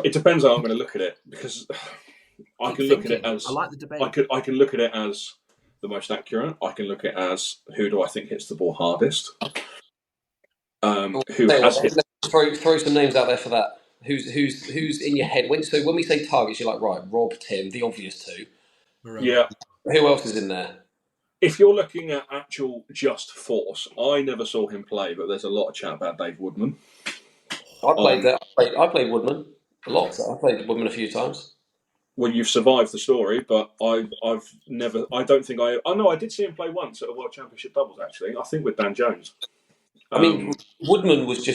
It depends how I'm going to look at it, because I Keep can look at it thinking. as I like the debate. I can look at it as the most accurate. I can look at it as who do I think hits the ball hardest. Who Tell you has what, hit? let's throw some names out there for that. Who's in your head? When we say targets, you're like, right, Rob, Tim, the obvious two. Yeah. Who else is in there? If you're looking at actual just force, I never saw him play, but there's a lot of chat about Dave Woodman. I played that. I played Woodman a lot. I played Woodman a few times. Well, you've survived the story, but I've never. I don't think I. Oh no, I did see him play once at a World Championship doubles. Actually, I think with Dan Jones. I mean, Woodman was a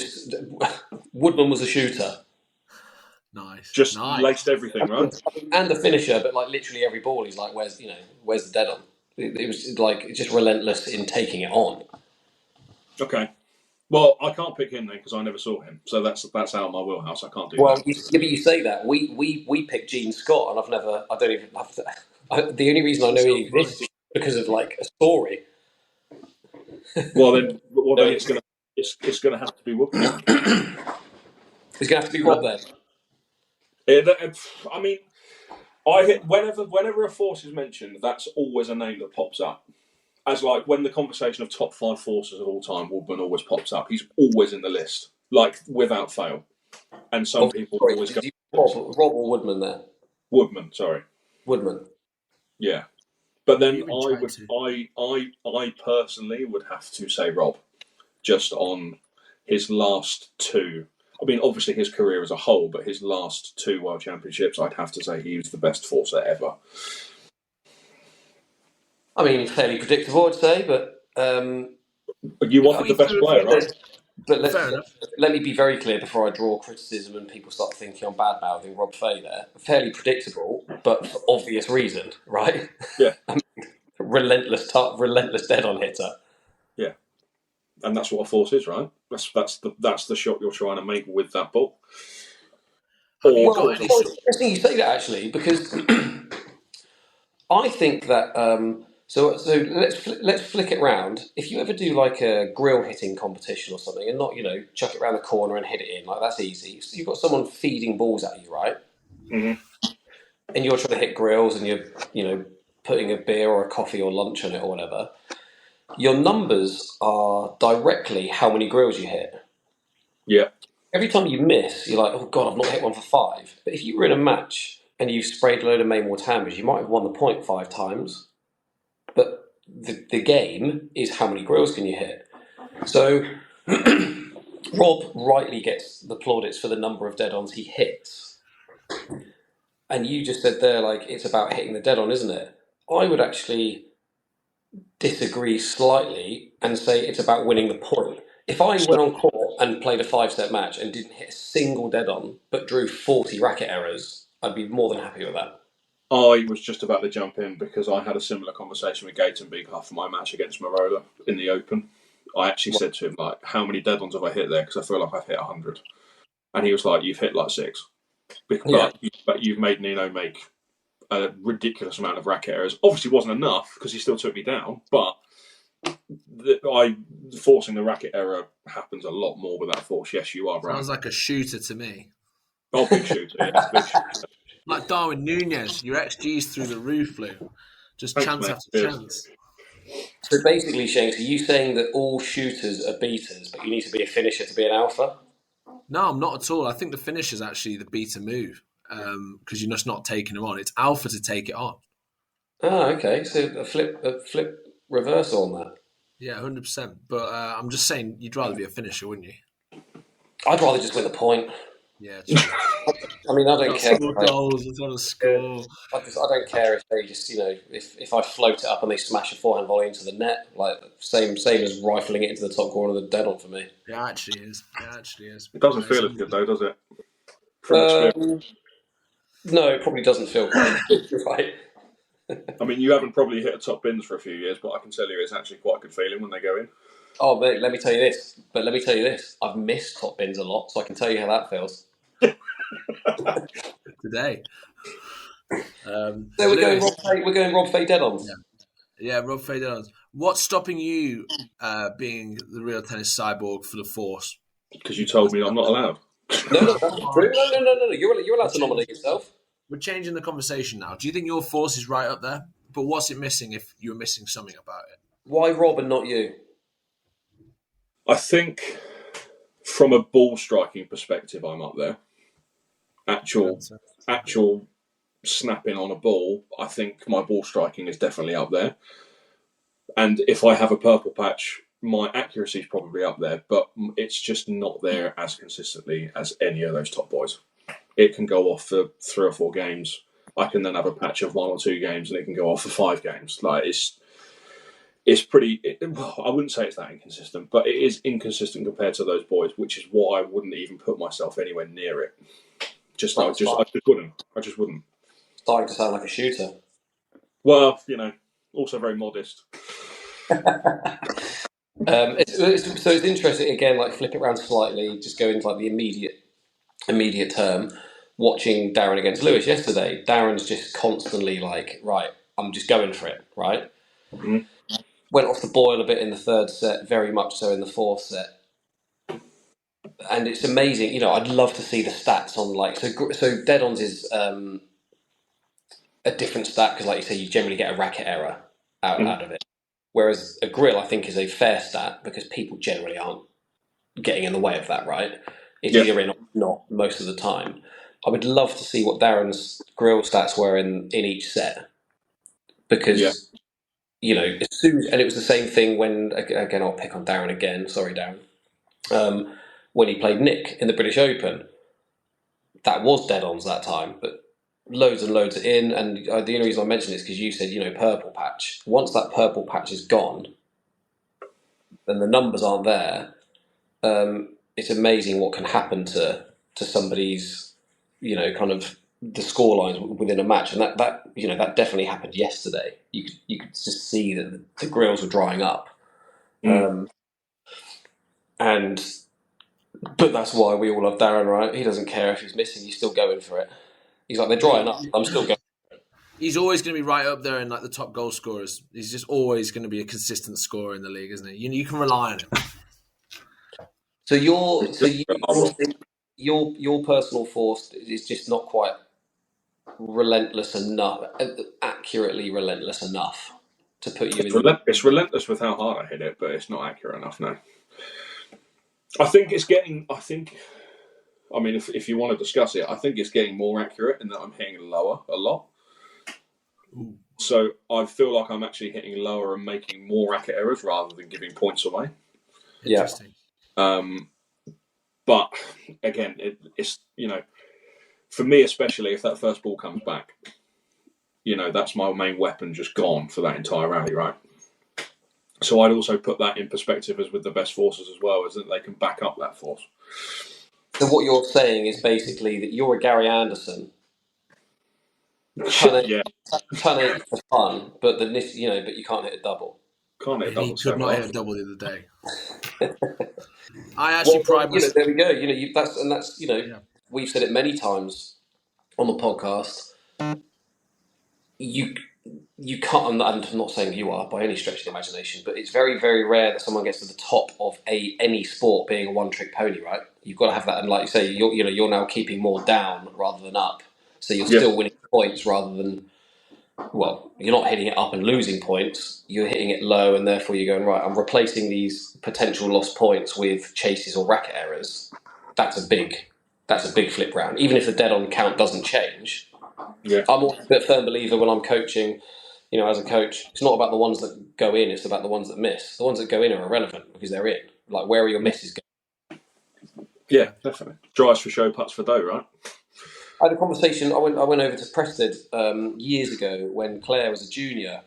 shooter. Nice. Just nice. laced everything, right? And a finisher, but like literally every ball, he's like, where's the dead on? It was like just relentless in taking it on. Okay. Well, I can't pick him then because I never saw him, so that's out of my wheelhouse. I can't do Well, that. you say that we picked Gene Scott, and I don't even have to. The only reason I know he exists is because of like a story. Well then it's gonna have to be Woodman. It's gonna have to be Rob then. I mean, I hit whenever a force is mentioned, that's always a name that pops up. As like when the conversation of top 5 forces of all time, Woodman always pops up. He's always in the list, like without fail. And some people always go Rob or Woodman there. Woodman, sorry. Woodman. Yeah. But then You I personally would have to say Rob, just on his last 2. I mean, obviously his career as a whole, but his last 2 World Championships, I'd have to say he was the best forcer ever. I mean, fairly predictable, I'd say, but you wanted the best player, right? But let me be very clear before I draw criticism and people start thinking I'm bad mouthing Rob Fay there. Fairly predictable, but for obvious reason, right? Yeah. I mean, relentless dead on hitter. Yeah. And that's what a force is, right? That's the shot you're trying to make with that ball. It's interesting you say that actually, because I think that so let's flick it round. If you ever do like a grill hitting competition or something, and not chuck it around the corner and hit it in, like that's easy. So you've got someone feeding balls at you, right? Mm-hmm. And you're trying to hit grills, and you're putting a beer or a coffee or lunch on it or whatever. Your numbers are directly how many grills you hit. Yeah. Every time you miss, you're like, oh God, I've not hit one for 5. But if you were in a match and you've sprayed a load of Maymore Tambers, you might have won the point 5 times. But the game is how many grills can you hit. So Rob rightly gets the plaudits for the number of dead-ons he hits. And you just said there, like, it's about hitting the dead-on, isn't it? I would actually disagree slightly and say it's about winning the point. If I went on court and played a 5-set match and didn't hit a single dead-on, but drew 40 racket errors, I'd be more than happy with that. I was just about to jump in because I had a similar conversation with Gaten Big after my match against Marola in the Open. I actually said to him, like, how many dead-ons have I hit there? Because I feel like I've hit 100. And he was like, you've hit like 6. But you've made Nino make a ridiculous amount of racket errors. Obviously wasn't enough because he still took me down, but forcing the racket error happens a lot more with that force. Yes, you are, Brad. Sounds like a shooter to me. Oh, big shooter, yeah. Big shooter. Like Darwin Nunez, your XG's through the roof, Lou. Just chance after chance. So basically, Shane, are you saying that all shooters are beaters, but you need to be a finisher to be an alpha? No, I'm not at all. I think the finish is actually the beater move because you're just not taking them on. It's alpha to take it on. Oh, okay. So a flip reversal on that. Yeah, 100%. But I'm just saying you'd rather be a finisher, wouldn't you? I'd rather just win the point. Yeah, true. I mean, I don't care. Goals, it's on a score. I don't care if they just, if I float it up and they smash a forehand volley into the net, like same as rifling it into the top corner of the dead on for me. It actually is. It doesn't feel as good though, does it? No, it probably doesn't feel quite right. I mean, you haven't probably hit a top bins for a few years, but I can tell you it's actually quite a good feeling when they go in. Oh, mate, let me tell you this. I've missed top bins a lot, so I can tell you how that feels. Today. So we're going Rob Fay dead-ons. Yeah, Rob Fay dead-ons. What's stopping you being the real tennis cyborg for the Force? Because you told me I'm not allowed. No, that's true. No. You're allowed to nominate yourself. We're changing the conversation now. Do you think your Force is right up there? But what's it missing if you're missing something about it? Why Rob and not you? I think from a ball striking perspective, I'm up there. Actual snapping on a ball, I think my ball striking is definitely up there. And if I have a purple patch, my accuracy is probably up there, but it's just not there as consistently as any of those top boys. It can go off for 3 or 4 games. I can then have a patch of 1 or 2 games, and it can go off for 5 games. Like it's pretty. I wouldn't say it's that inconsistent, but it is inconsistent compared to those boys, which is why I wouldn't even put myself anywhere near it. I just wouldn't. Starting to sound like a shooter. Well, also very modest. It's interesting again. Like flip it around slightly, just go into like the immediate term. Watching Darren against Lewis yesterday, Darren's just constantly like, right, I'm just going for it, right? Mm-hmm. Went off the boil a bit in the 3rd set, very much so in the 4th set. And it's amazing, I'd love to see the stats on like, so dead-ons is a different stat because like you say, you generally get a racket error out of it. Whereas a grill, I think, is a fair stat because people generally aren't getting in the way of that, right? It's either in or not most of the time. I would love to see what Darren's grill stats were in each set because, as soon as, and it was the same thing when, again, I'll pick on Darren again. Sorry, Darren. When he played Nick in the British Open, that was dead-ons that time, but loads and loads in. And the only reason I mention it is because you said, purple patch. Once that purple patch is gone, then the numbers aren't there. It's amazing what can happen to somebody's, kind of the score lines within a match, and that definitely happened yesterday. You could just see that the grills were drying up, but that's why we all love Darren, right? He doesn't care if he's missing; he's still going for it. He's like, they're drying up. I'm still going. He's always going to be right up there in like the top goal scorers. He's just always going to be a consistent scorer in the league, isn't he? You can rely on him. So your personal Force is just not quite relentless enough, accurately relentless enough to put you in. It's relentless with how hard I hit it, but it's not accurate enough. No, I think it's getting. I mean, if you want to discuss it, I think it's getting more accurate in that I'm hitting lower a lot. Ooh. So I feel like I'm actually hitting lower and making more racket errors rather than giving points away. Interesting. But again, it's for me especially, if that first ball comes back, that's my main weapon just gone for that entire rally, right? So I'd also put that in perspective as with the best forces as well, is that they can back up that force. So what you're saying is basically that you're a Gary Anderson. Trying to hit for fun, but but you can't hit a double. Can't hit a double. He could not hit a double the other day. I actually pride myself. There we go. We've said it many times on the podcast. You can't. I'm not saying you are by any stretch of the imagination, but it's very, very rare that someone gets to the top of any sport being a one-trick pony, right? You've got to have that, and like you say, you're now keeping more down rather than up, so you're still winning points rather than. Well, you're not hitting it up and losing points. You're hitting it low, and therefore you're going, right, I'm replacing these potential lost points with chases or racket errors. That's a big flip round. Even if the dead-on count doesn't change, I'm a bit firm believer when I'm coaching, as a coach, it's not about the ones that go in, it's about the ones that miss. The ones that go in are irrelevant because they're in. Like, where are your misses going? Yeah, definitely. Drives for show, putts for dough, right? I had a conversation. I went over to Prested years ago when Claire was a junior,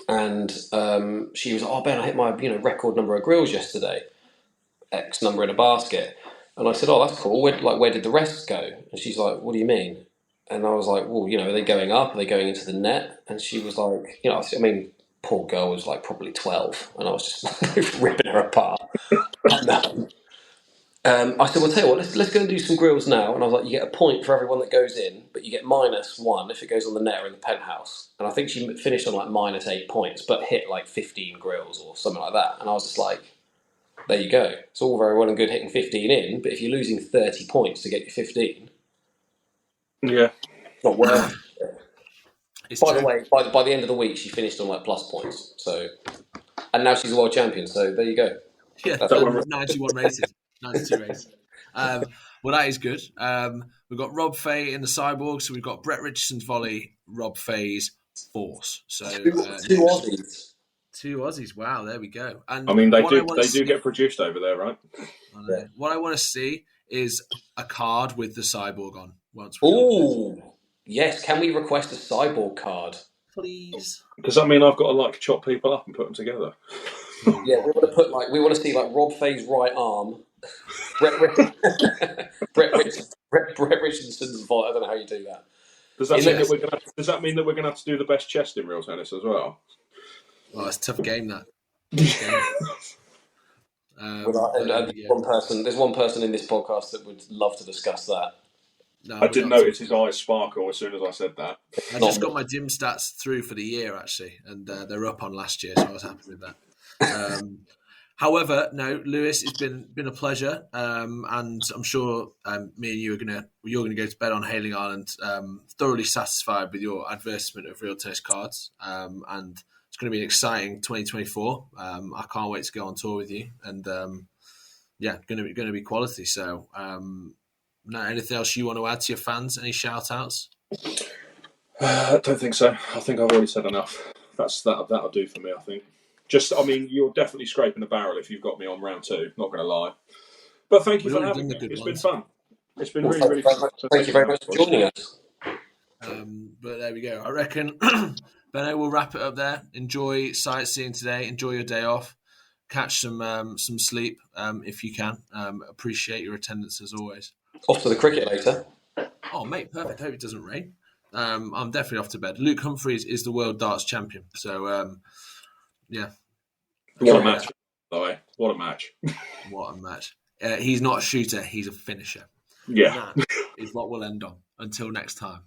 and she was, "Oh Ben, I hit my record number of grills yesterday, X number in a basket." And I said, "Oh, that's cool. Where did the rest go?" And she's like, "What do you mean?" And I was like, "Well, are they going up? Are they going into the net?" And she was like, poor girl was like probably 12, and I was just ripping her apart. I said, well, tell you what, let's go and do some grills now. And I was like, you get a point for everyone that goes in, but you get -1 if it goes on the net or in the penthouse. And I think she finished on like -8 points, but hit like 15 grills or something like that. And I was just like, there you go. It's all very well and good hitting 15 in, but if you're losing 30 points to get your 15, Yeah. it's not worth it. It's By true. the way, by the end of the week, she finished on like plus points. So, and now she's a world champion. So there you go. Yeah, That's That it. one- 91 rated, 92 rated. Well, that is good. We've got Rob Fay in the Cyborg, so we've got Brett Richardson's volley, Rob Fay's force. So Two Aussies. 2 Aussies. Wow, there we go. And I mean, they what I do wanna see- get produced over there, right? I know. What I want to see is a card with the Cyborg on. Once we Ooh, yes. Can we request a cyborg card? please. Does that mean I've got to like chop people up and put them together? Yeah, we want to see like Rob Fay's right arm, Brett Richardson's volley. I don't know how you do that. Does that mean Yes. that we're going to have to do the best chest in real tennis as well? Well, it's a tough game, that. There's one person in this podcast that would love to discuss that. No, I did notice his eyes sparkle as soon as I said that. I just got my gym stats through for the year, actually, and they're up on last year, so I was happy with that. However, no, Lewis, it's been a pleasure, and I'm sure me and you're gonna go to bed on Hailing Island, thoroughly satisfied with your advertisement of Real Tennis Cards, and it's going to be an exciting 2024. I can't wait to go on tour with you, and going to be quality. So, no, anything else you want to add to your fans? Any shout outs? I don't think so. I think I've already said enough. That'll do for me, I think. You're definitely scraping the barrel if you've got me on round 2, not going to lie. But thank you for having me. It's been fun. It's been really, really fun. Thank you very much for joining us. But there we go. I reckon, Benno, we'll wrap it up there. Enjoy sightseeing today. Enjoy your day off. Catch some sleep if you can. Appreciate your attendance as always. Off to the cricket later. Oh, mate, perfect. Hope it doesn't rain. I'm definitely off to bed. Luke Humphries is the world darts champion. So, yeah. What a match, by the way. What a match. What a match. He's not a shooter. He's a finisher. Yeah. That is what we'll end on. Until next time.